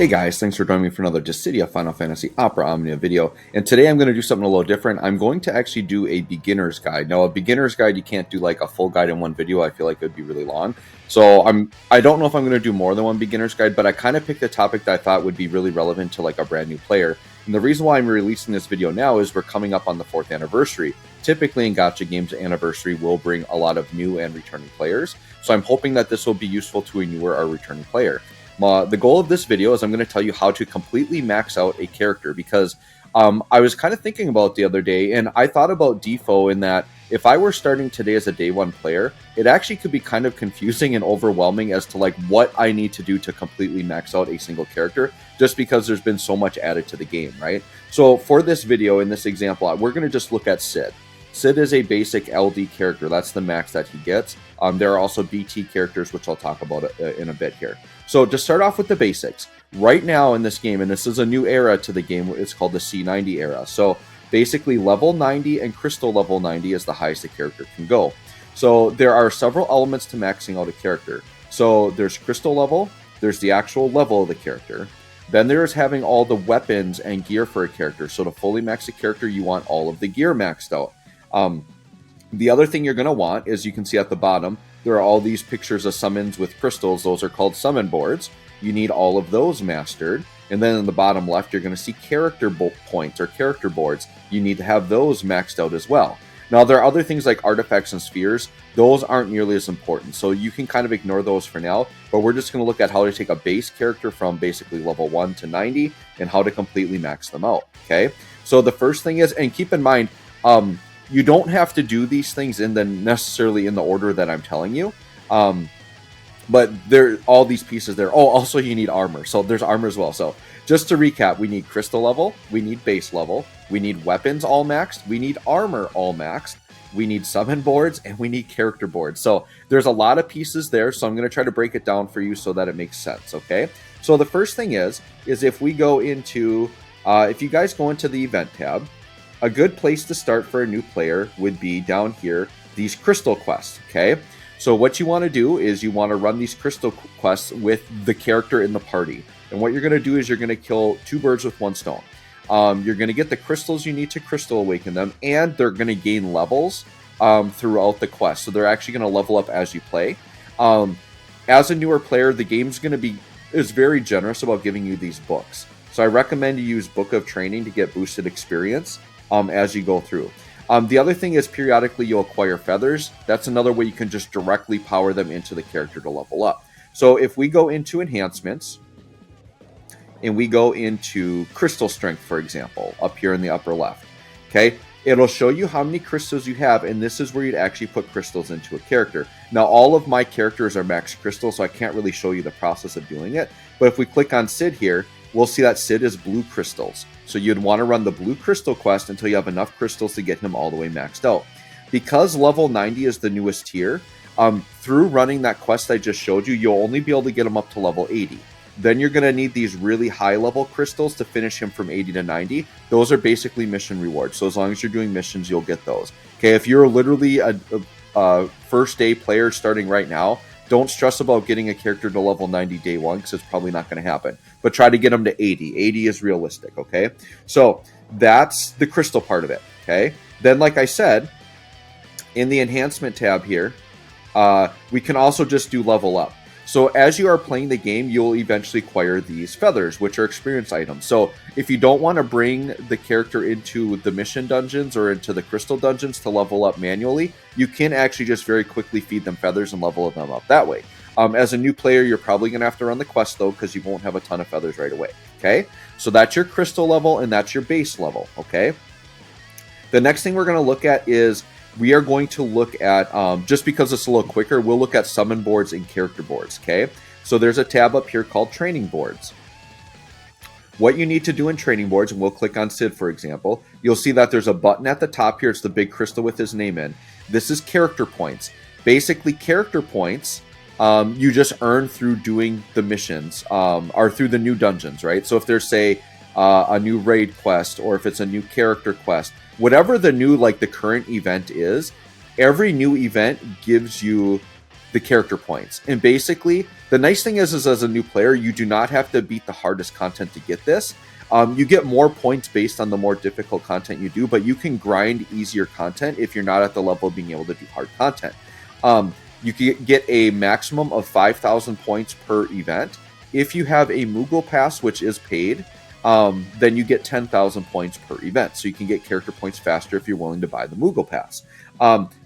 Hey guys, thanks for joining me for another Dissidia Final Fantasy Opera Omnia video. And today I'm going to do something a little different. I'm going to actually do a beginner's guide. Now, a beginner's guide, you can't do like a full guide in one video. I feel like it would be really long. So I don't know if I'm going to do more than one beginner's guide, but I kind of picked a topic that I thought would be really relevant to like a brand new player. And the reason why I'm releasing this video now is we're coming up on the 4th anniversary. Typically in gacha games, anniversary will bring a lot of new and returning players. So I'm hoping that this will be useful to a newer or returning player. The goal of this video is I'm going to tell you how to completely max out a character because I was kind of thinking about the other day, and I thought about DFFOO in that if I were starting today as a day one player, it actually could be kind of confusing and overwhelming as to like what I need to do to completely max out a single character, just because there's been so much added to the game, right? So for this video, in this example, we're going to just look at Sid. Sid is a basic LD character. That's the max that he gets. There are also BT characters, which I'll talk about in a bit here. So to start off with the basics, right now in this game, and this is a new era to the game, it's called the C90 era. So basically level 90 and crystal level 90 is the highest a character can go. So there are several elements to maxing out a character. So there's crystal level, there's the actual level of the character. Then there's having all the weapons and gear for a character. So to fully max a character, you want all of the gear maxed out. The other thing you're going to want is, you can see at the bottom, there are all these pictures of summons with crystals. Those are called summon boards. You need all of those mastered. And then in the bottom left, you're going to see character points or character boards. You need to have those maxed out as well. Now, there are other things like artifacts and spheres. Those aren't nearly as important, so you can kind of ignore those for now. But we're just going to look at how to take a base character from basically level 1 to 90 and how to completely max them out, okay? So the first thing is, and keep in mind, you don't have to do these things necessarily in the order that I'm telling you. But there all these pieces there. Oh, also you need armor. So there's armor as well. So just to recap, we need crystal level, we need base level, we need weapons all maxed, we need armor all maxed, we need summon boards, and we need character boards. So there's a lot of pieces there. So I'm going to try to break it down for you so that it makes sense. Okay. So the first thing is if we go into, if you guys go into the event tab, a good place to start for a new player would be down here, these crystal quests, okay? So what you want to do is you want to run these crystal quests with the character in the party. And what you're going to do is you're going to kill 2 birds with 1 stone. You're going to get the crystals you need to crystal awaken them, and they're going to gain levels throughout the quest. So they're actually going to level up as you play. As a newer player, the game's is very generous about giving you these books. So I recommend you use Book of Training to get boosted experience as you go through. The other thing is periodically you'll acquire feathers. That's another way you can just directly power them into the character to level up. So if we go into enhancements and we go into crystal strength, for example, up here in the upper left, okay, it'll show you how many crystals you have, and this is where you'd actually put crystals into a character. Now, all of my characters are max crystals, so I can't really show you the process of doing it. But if we click on Sid here, we'll see that Sid is blue crystals. So you'd want to run the blue crystal quest until you have enough crystals to get him all the way maxed out. Because level 90 is the newest tier, through running that quest I just showed you, you'll only be able to get him up to level 80. Then you're going to need these really high level crystals to finish him from 80 to 90. Those are basically mission rewards. So as long as you're doing missions, you'll get those. Okay, if you're literally a first day player starting right now, don't stress about getting a character to level 90 day 1 because it's probably not going to happen. But try to get them to 80. 80 is realistic, okay? So that's the crystal part of it, okay? Then, like I said, in the enhancement tab here, we can also just do level up. So as you are playing the game, you'll eventually acquire these feathers, which are experience items. So if you don't want to bring the character into the mission dungeons or into the crystal dungeons to level up manually, you can actually just very quickly feed them feathers and level them up that way. As a new player, you're probably going to have to run the quest, though, because you won't have a ton of feathers right away, okay? So that's your crystal level, and that's your base level, okay? The next thing we're going to look at is we are going to look at, just because it's a little quicker, we'll look at summon boards and character boards, okay? So there's a tab up here called training boards. What you need to do in training boards, and we'll click on Sid, for example, you'll see that there's a button at the top here. It's the big crystal with his name in. This is character points. Basically, character points you just earn through doing the missions or through the new dungeons, right? So if there's, say, a new raid quest, or if it's a new character quest, whatever the new, like the current event is, every new event gives you the character points. And basically, the nice thing is as a new player, you do not have to beat the hardest content to get this. You get more points based on the more difficult content you do, but you can grind easier content if you're not at the level of being able to do hard content. You can get a maximum of 5,000 points per event. If you have a Moogle Pass, which is paid, then you get 10,000 points per event. So you can get character points faster if you're willing to buy the Moogle Pass.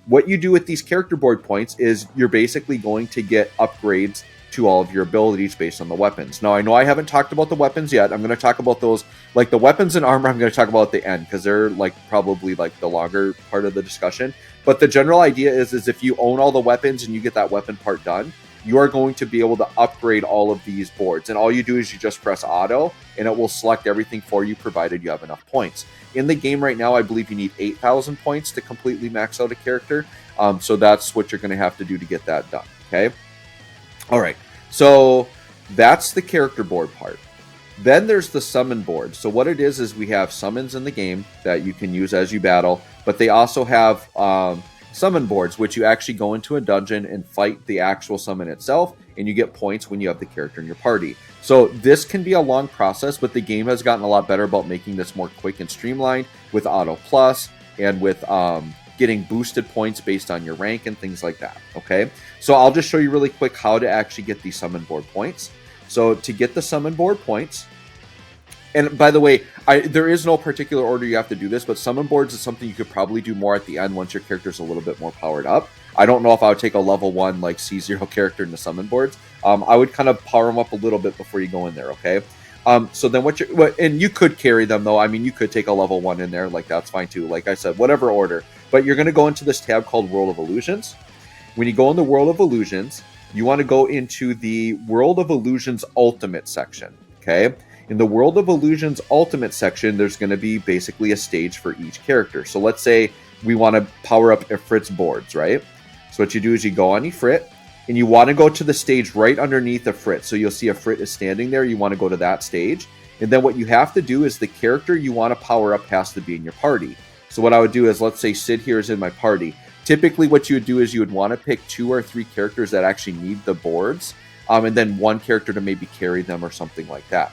What you do with these character board points is you're basically going to get upgrades to all of your abilities based on the weapons. Now, I know I haven't talked about the weapons yet. I'm going to talk about those, like the weapons and armor I'm going to talk about at the end, because they're like probably like the longer part of the discussion. But the general idea is if you own all the weapons and you get that weapon part done, you are going to be able to upgrade all of these boards. And all you do is you just press auto, and it will select everything for you, provided you have enough points. In the game right now, I believe you need 8,000 points to completely max out a character. So that's what you're going to have to do to get that done, okay? All right, so that's the character board part. Then there's the summon board. So what it is we have summons in the game that you can use as you battle, but they also have summon boards, which you actually go into a dungeon and fight the actual summon itself, and you get points when you have the character in your party. So this can be a long process, but the game has gotten a lot better about making this more quick and streamlined with Auto Plus and with getting boosted points based on your rank and things like that, okay? So I'll just show you really quick how to actually get these summon board points. So to get the summon board points, and by the way, there is no particular order you have to do this, but summon boards is something you could probably do more at the end once your character's a little bit more powered up. I don't know if I would take a level 1 like C0 character into summon boards. I would kind of power them up a little bit before you go in there, okay? So then and you could carry them though. I mean, you could take a level 1 in there, like that's fine too. Like I said, whatever order. But you're going to go into this tab called World of Illusions. When you go in the World of Illusions, you want to go into the World of Illusions Ultimate section, okay? In the World of Illusions Ultimate section, there's going to be basically a stage for each character. So let's say we want to power up Ifrit's boards, right? So what you do is you go on Ifrit, and you want to go to the stage right underneath Ifrit. So you'll see Ifrit is standing there. You want to go to that stage. And then what you have to do is the character you want to power up has to be in your party. So what I would do is, let's say Sid here is in my party. Typically what you would do is you would want to pick 2 or 3 characters that actually need the boards, and then 1 character to maybe carry them or something like that.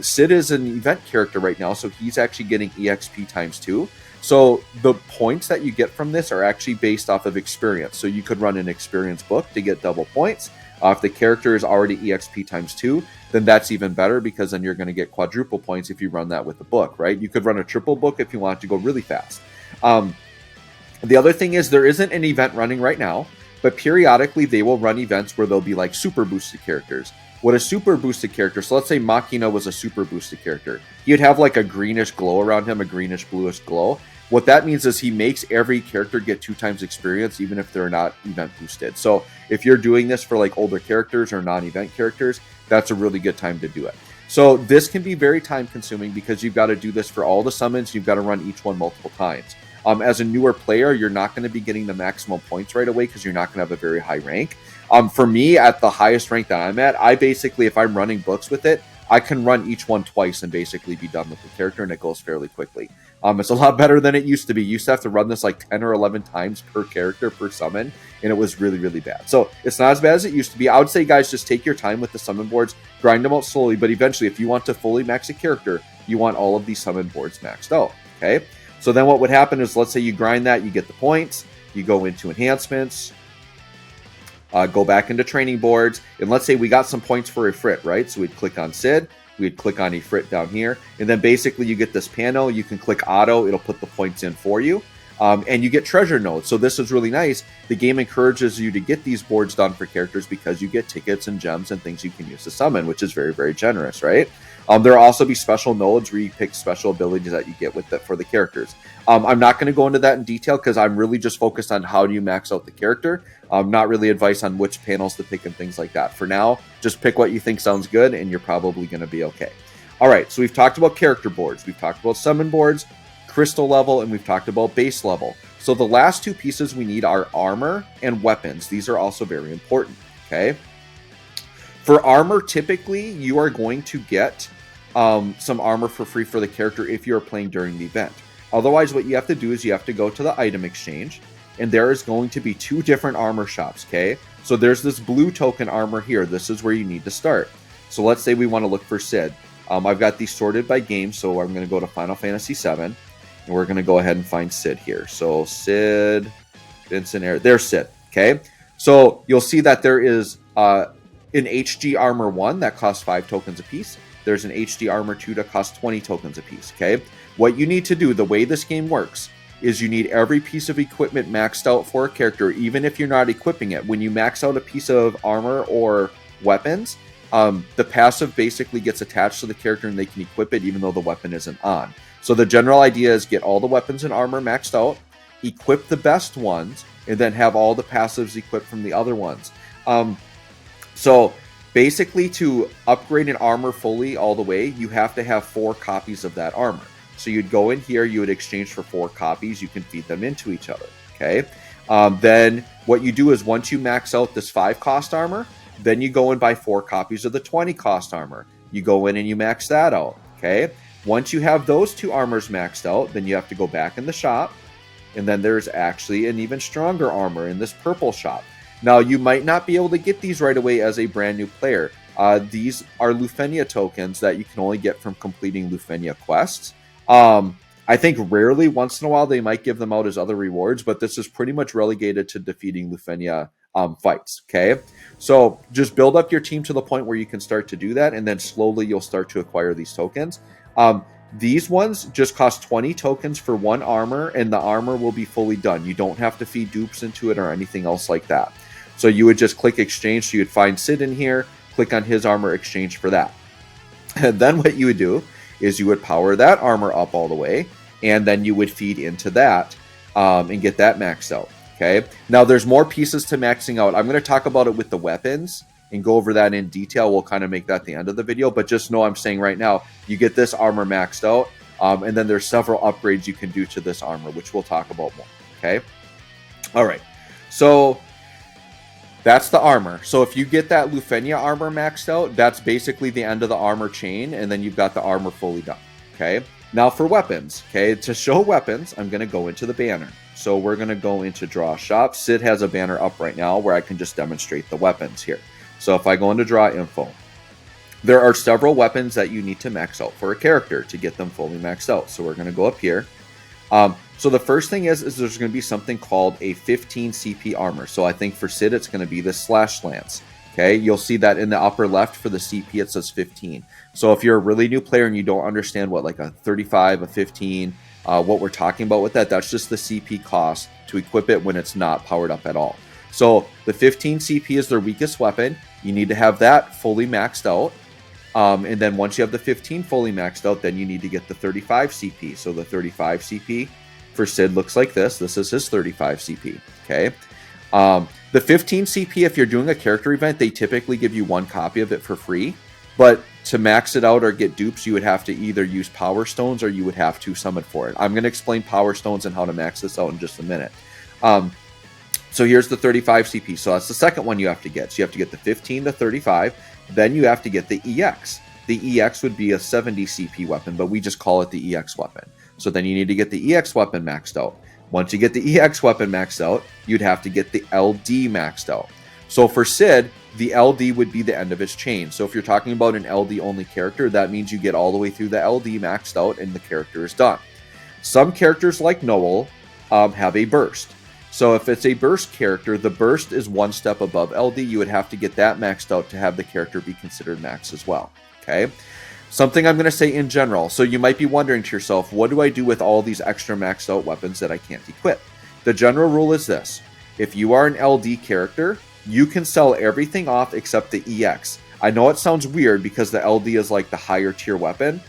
Sid is an event character right now, so he's actually getting EXP times 2. So the points that you get from this are actually based off of experience. So you could run an experience book to get double points. If the character is already EXP times 2, then that's even better, because then you're going to get quadruple points if you run that with the book, right? You could run a triple book if you want to go really fast. The other thing is there isn't an event running right now, but periodically they will run events where they'll be like super boosted characters. What a super boosted character, so let's say Machina was a super boosted character. He'd have like a greenish glow around him, a greenish bluish glow. What that means is he makes every character get 2 times experience, even if they're not event boosted. So if you're doing this for like older characters or non-event characters, that's a really good time to do it. So this can be very time consuming because you've got to do this for all the summons. You've got to run each one multiple times. As a newer player, you're not going to be getting the maximum points right away because you're not going to have a very high rank. For me, at the highest rank that I'm at, I basically, if I'm running books with it, I can run each one twice and basically be done with the character, and it goes fairly quickly. It's a lot better than it used to be. You used to have to run this like 10 or 11 times per character per summon, and it was really, really bad. So it's not as bad as it used to be. I would say, guys, just take your time with the summon boards, grind them out slowly, but eventually, if you want to fully max a character, you want all of these summon boards maxed out, okay? So then what would happen is, let's say you grind that, you get the points, you go into enhancements, go back into training boards, and let's say we got some points for Ifrit, right? So we'd click on Sid, we'd click on Ifrit down here, and then basically you get this panel, you can click auto, it'll put the points in for you, and you get treasure nodes. So this is really nice. The game encourages you to get these boards done for characters because you get tickets and gems and things you can use to summon, which is very, very generous, right? There will also be special nodes where you pick special abilities that you get with that for the characters. I'm not going to go into that in detail because I'm really just focused on how do you max out the character. Not really advice on which panels to pick and things like that. For now, just pick what you think sounds good and you're probably going to be okay. All right, so we've talked about character boards. We've talked about summon boards, crystal level, and we've talked about base level. So the last 2 pieces we need are armor and weapons. These are also very important, okay? For armor, typically, you are going to get some armor for free for the character if you're playing during the event. Otherwise, what you have to do is you have to go to the item exchange. and there is going to be 2 different armor shops, okay? So there's this blue token armor here. This is where you need to start. So let's say we want to look for Sid. I've got these sorted by game, so I'm going to go to Final Fantasy VII, and we're going to go ahead and find Sid here. So Sid, Vincent, Air, there's Sid, okay? So you'll see that there is an HG Armor 1 that costs 5 tokens apiece. There's an HD Armor 2 that costs 20 tokens apiece, okay? What you need to do, the way this game works, is you need every piece of equipment maxed out for a character, even if you're not equipping it. When you max out a piece of armor or weapons, the passive basically gets attached to the character and they can equip it even though the weapon isn't on. So the general idea is get all the weapons and armor maxed out, equip the best ones, and then have all the passives equipped from the other ones. So basically, to upgrade an armor fully all the way, you have to have 4 copies of that armor. So you'd go in here, you would exchange for 4 copies, you can feed them into each other, okay? Then what you do is once you max out this 5 cost armor, then you go and buy 4 copies of the 20 cost armor. You go in and you max that out, okay? Once you have those 2 armors maxed out, then you have to go back in the shop, and then there's actually an even stronger armor in this purple shop. Now, you might not be able to get these right away as a brand new player. These are Lufenia tokens that you can only get from completing Lufenia quests. I think rarely, once in a while, they might give them out as other rewards, but this is pretty much relegated to defeating Lufenia fights, okay? So just build up your team to the point where you can start to do that, and then slowly you'll start to acquire these tokens. These ones just cost 20 tokens for 1 armor, and the armor will be fully done. You don't have to feed dupes into it or anything else like that. So you would just click exchange, so you'd find Sid in here, click on his armor, exchange for that. And then what you would do is you would power that armor up all the way, and then you would feed into that and get that maxed out, okay? Now, there's more pieces to maxing out. I'm going to talk about it with the weapons and go over that in detail. We'll kind of make that the end of the video, but just know I'm saying right now, you get this armor maxed out, and then there's several upgrades you can do to this armor, which we'll talk about more, okay? All right, so that's the armor. So if you get that Lufenia armor maxed out, that's basically the end of the armor chain, and then you've got the armor fully done, okay? Now for weapons, okay? To show weapons, I'm going to go into the banner. So we're going to go into Draw Shop. Sid has a banner up right now where I can just demonstrate the weapons here. So if I go into Draw Info, there are several weapons that you need to max out for a character to get them fully maxed out. So we're going to go up here. So the first thing is there's going to be something called a 15 CP armor. So I think for Sid, it's going to be the Slash Lance. Okay, you'll see that in the upper left for the CP, it says 15. So if you're a really new player and you don't understand what like a 35, a 15, what we're talking about with that, that's just the CP cost to equip it when it's not powered up at all. So the 15 CP is their weakest weapon. You need to have that fully maxed out. And then once you have the 15 fully maxed out, then you need to get the 35 CP. So the 35 CP for Sid looks like this. This is his 35 CP, okay? The 15 CP, if you're doing a character event, they typically give you 1 copy of it for free. But to max it out or get dupes, you would have to either use Power Stones or you would have to summon for it. I'm going to explain Power Stones and how to max this out in just a minute. So here's the 35 CP. So that's the second one you have to get. So you have to get the 15 to 35. Then you have to get the EX. The EX would be a 70 CP weapon, but we just call it the EX weapon. So then you need to get the EX weapon maxed out. Once you get the EX weapon maxed out, you'd have to get the LD maxed out. So for Sid, the LD would be the end of his chain. So if you're talking about an LD only character, that means you get all the way through the LD maxed out and the character is done. Some characters like Noel have a burst. So if it's a burst character, the burst is 1 step above LD. You would have to get that maxed out to have the character be considered max as well, okay? Something I'm going to say in general. So you might be wondering to yourself, what do I do with all these extra maxed out weapons that I can't equip? The general rule is this. If you are an LD character, you can sell everything off except the EX. I know it sounds weird because the LD is like the higher tier weapon,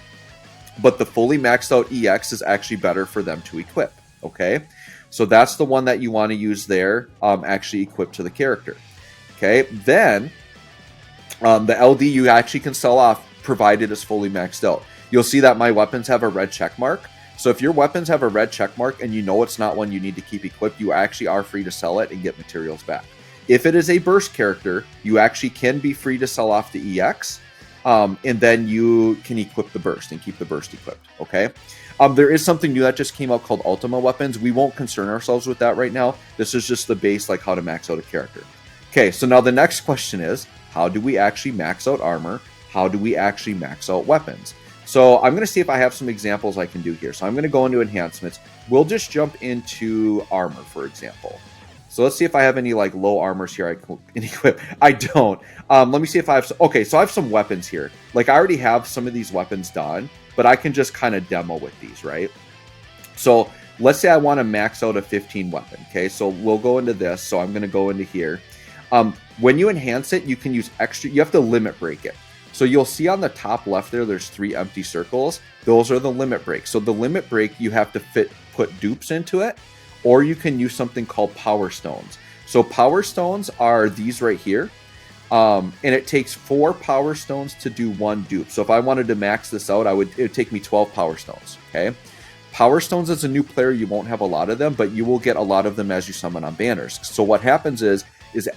but the fully maxed out EX is actually better for them to equip, okay? So that's the one that you want to use there, actually equipped to the character, okay? Then the LD you actually can sell off provided it's fully maxed out. You'll see that my weapons have a red check mark. So if your weapons have a red check mark and you know it's not one you need to keep equipped, you actually are free to sell it and get materials back. If it is a burst character, you actually can be free to sell off the EX. and then you can equip the burst and keep the burst equipped. Okay. There is something new that just came out called Ultima weapons. We won't concern ourselves with that right now. This is just the base, like how to max out a character. Okay, so now the next question is, how do we actually max out armor? How do we actually max out weapons? So I'm going to see if I have some examples I can do here. So I'm going to go into enhancements. We'll just jump into armor, for example. So let's see if I have any like low armors here I can equip. I don't. Let me see if I have some. Okay, so I have some weapons here. Like I already have some of these weapons done, but I can just kind of demo with these, right? So let's say I want to max out a 15 weapon. Okay, so we'll go into this. So I'm going to go into here. When you enhance it, you can use extra. You have to limit break it. So you'll see on the top left there, there's 3 empty circles. Those are the limit breaks. So the limit break, you have to put dupes into it, or you can use something called power stones. So power stones are these right here. And it takes 4 power stones to do 1 dupe. So if I wanted to max this out, it would take me 12 power stones. Okay. Power stones, as a new player, you won't have a lot of them, but you will get a lot of them as you summon on banners. So what happens is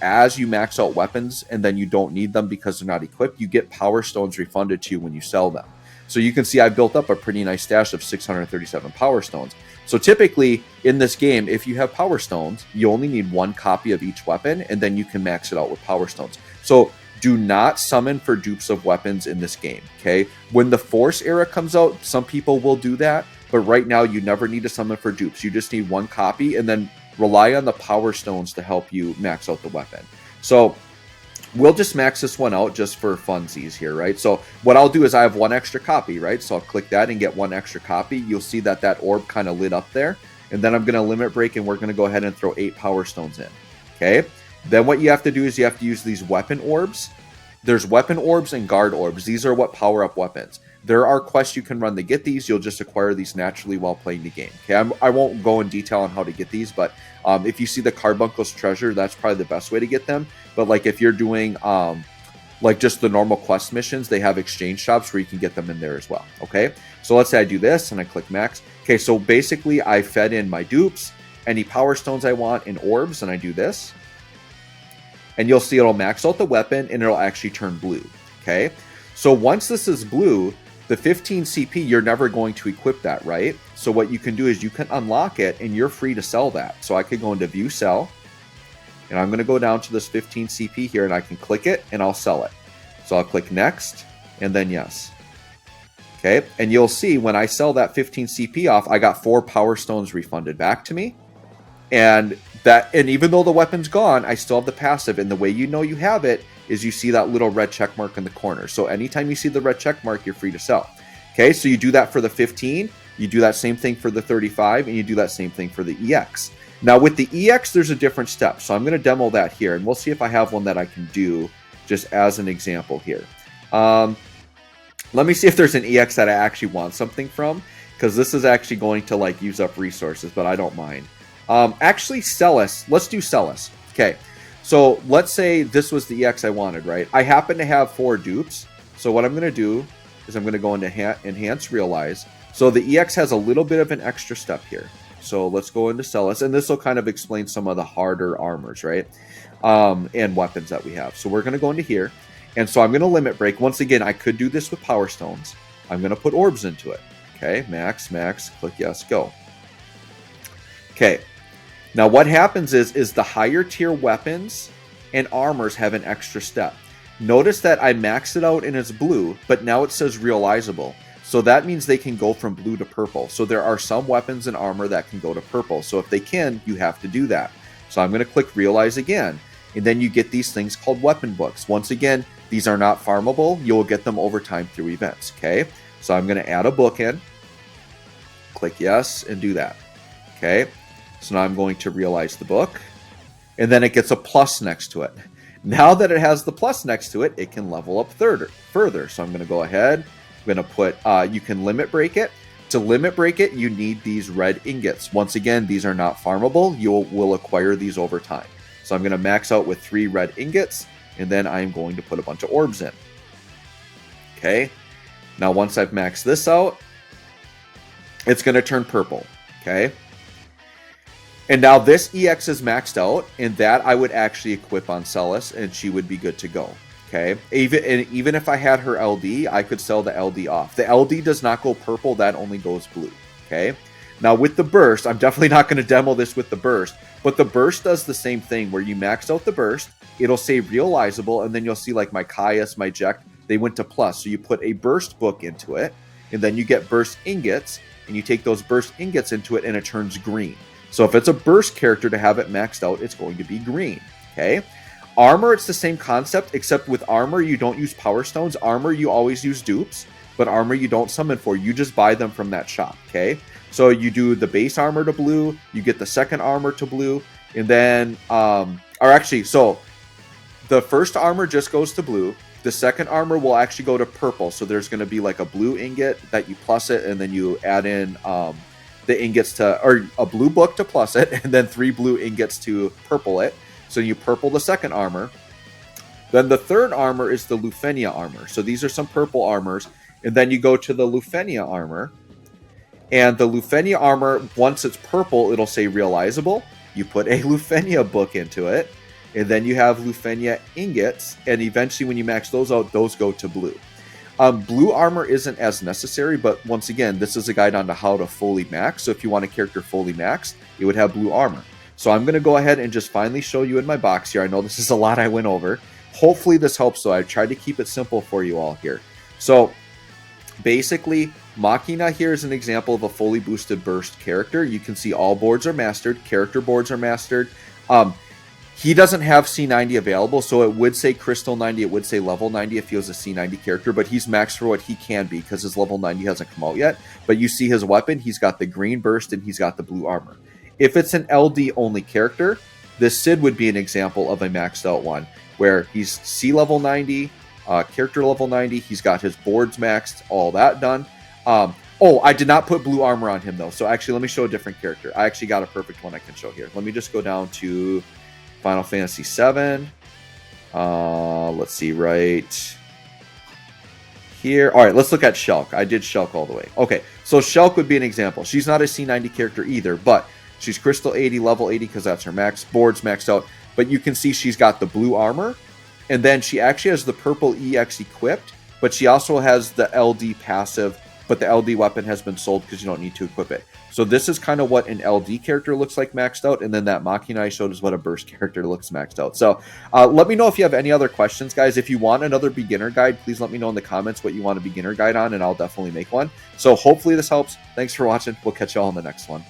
as you max out weapons and then you don't need them because they're not equipped, you get power stones refunded to you when you sell them. So you can see I built up a pretty nice stash of 637 power stones. So typically in this game, if you have power stones, you only need 1 copy of each weapon, and then you can max it out with power stones. So do not summon for dupes of weapons in this game, okay? When the Force era comes out, some people will do that, but right now you never need to summon for dupes. You just need 1 copy, and then rely on the power stones to help you max out the weapon. So we'll just max this one out just for funsies here, right? So what I'll do is I have 1 extra copy, right? So I'll click that and get 1 extra copy. You'll see that orb kind of lit up there. And then I'm going to limit break, and we're going to go ahead and throw 8 power stones in. Okay. Then what you have to do is you have to use these weapon orbs. There's weapon orbs and guard orbs. These are what power up weapons. There are quests you can run to get these. You'll just acquire these naturally while playing the game. Okay, I won't go in detail on how to get these, but if you see the Carbuncle's treasure, that's probably the best way to get them. But like if you're doing like just the normal quest missions, they have exchange shops where you can get them in there as well. Okay, so let's say I do this and I click max. Okay, so basically I fed in my dupes, any power stones I want, in orbs, and I do this. And you'll see it'll max out the weapon and it'll actually turn blue. Okay, so once this is blue, the 15 CP, you're never going to equip that, right? So what you can do is you can unlock it and you're free to sell that. So I could go into view sell, and I'm going to go down to this 15 CP here, and I can click it and I'll sell it. So I'll click next and then yes. Okay, and you'll see when I sell that 15 CP off, I got 4 power stones refunded back to me. And even though the weapon's gone, I still have the passive. And the way you know you have it is you see that little red check mark in the corner. So anytime you see the red check mark, you're free to sell. Okay, so you do that for the 15, you do that same thing for the 35, and you do that same thing for the EX. Now with the EX, there's a different step. So I'm going to demo that here, and we'll see if I have one that I can do just as an example here. Let me see if there's an EX that I actually want something from, because this is actually going to like use up resources, but I don't mind. Actually, Celis. Let's do Celis. Okay, so let's say this was the EX I wanted, right? I happen to have 4 dupes. So what I'm going to do is I'm going to go into Enhance Realize. So the EX has a little bit of an extra step here. So let's go into Celis, and this will kind of explain some of the harder armors, right? And weapons that we have. So we're going to go into here. And so I'm going to limit break. Once again, I could do this with power stones. I'm going to put orbs into it. Okay, max, click yes, go. Okay. Now what happens is the higher tier weapons and armors have an extra step. Notice that I maxed it out and it's blue, but now it says realizable. So that means they can go from blue to purple. So there are some weapons and armor that can go to purple. So if they can, you have to do that. So I'm going to click realize again. And then you get these things called weapon books. Once again, these are not farmable. You'll get them over time through events. Okay. So I'm going to add a book in. Click yes and do that. Okay. So now I'm going to realize the book, and then it gets a plus next to it. Now that it has the plus next to it, it can level up further. So I'm going to go ahead. I'm going to put, you can limit break it. To limit break it, you need these red ingots. Once again, these are not farmable. You will acquire these over time. So I'm going to max out with 3 red ingots, and then I'm going to put a bunch of orbs in. Okay. Now once I've maxed this out, it's going to turn purple. Okay. And now this EX is maxed out, and that I would actually equip on Celis, and she would be good to go. Okay, even if I had her LD, I could sell the LD off. The LD does not go purple, that only goes blue. Okay, now with the burst, I'm definitely not going to demo this with the burst, but the burst does the same thing where you max out the burst, it'll say realizable, and then you'll see like my Caius, my Jack, they went to plus. So you put a burst book into it, and then you get burst ingots, and you take those burst ingots into it, and it turns green. So if it's a burst character to have it maxed out, it's going to be green. Okay. Armor, it's the same concept, except with armor, you don't use power stones. Armor, you always use dupes, but armor you don't summon for. You just buy them from that shop, okay? So you do the base armor to blue, you get the second armor to blue, and then, so the first armor just goes to blue. The second armor will actually go to purple, so there's going to be like a blue ingot that you plus it, and then you add in the ingots to, or a blue book to plus it, and then 3 blue ingots to purple it. So you purple the second armor. Then the third armor is the Lufenia armor. So these are some purple armors. And then you go to the Lufenia armor. And the Lufenia armor, once it's purple, it'll say realizable. You put a Lufenia book into it. And then you have Lufenia ingots. And eventually when you max those out, those go to blue. Blue armor isn't as necessary, but once again, this is a guide on to how to fully max. So if you want a character fully maxed, it would have blue armor. So I'm going to go ahead and just finally show you in my box here. I know this is a lot I went over. Hopefully this helps, though. I tried to keep it simple for you all here. So basically, Machina here is an example of a fully boosted burst character. You can see all boards are mastered. Character boards are mastered. He doesn't have C90 available, so it would say Crystal 90. It would say level 90 if he was a C90 character, but he's maxed for what he can be because his level 90 hasn't come out yet. But you see his weapon. He's got the green burst and he's got the blue armor. If it's an LD only character, this Sid would be an example of a maxed out one where he's C level 90, character level 90, he's got his boards maxed, all that done. I did not put blue armor on him though. So actually, let me show a different character. I actually got a perfect one I can show here. Let me just go down to Final Fantasy VII. Let's see right here. All right, let's look at Shulk. I did Shulk all the way. Okay, so Shulk would be an example. She's not a C90 character either, but she's Crystal 80, level 80, because that's her max. Board's maxed out. But you can see she's got the blue armor. And then she actually has the purple EX equipped. But she also has the LD passive. But the LD weapon has been sold because you don't need to equip it. So this is kind of what an LD character looks like maxed out. And then that Machina I showed is what a burst character looks maxed out. So let me know if you have any other questions, guys. If you want another beginner guide, please let me know in the comments what you want a beginner guide on. And I'll definitely make one. So hopefully this helps. Thanks for watching. We'll catch you all in the next one.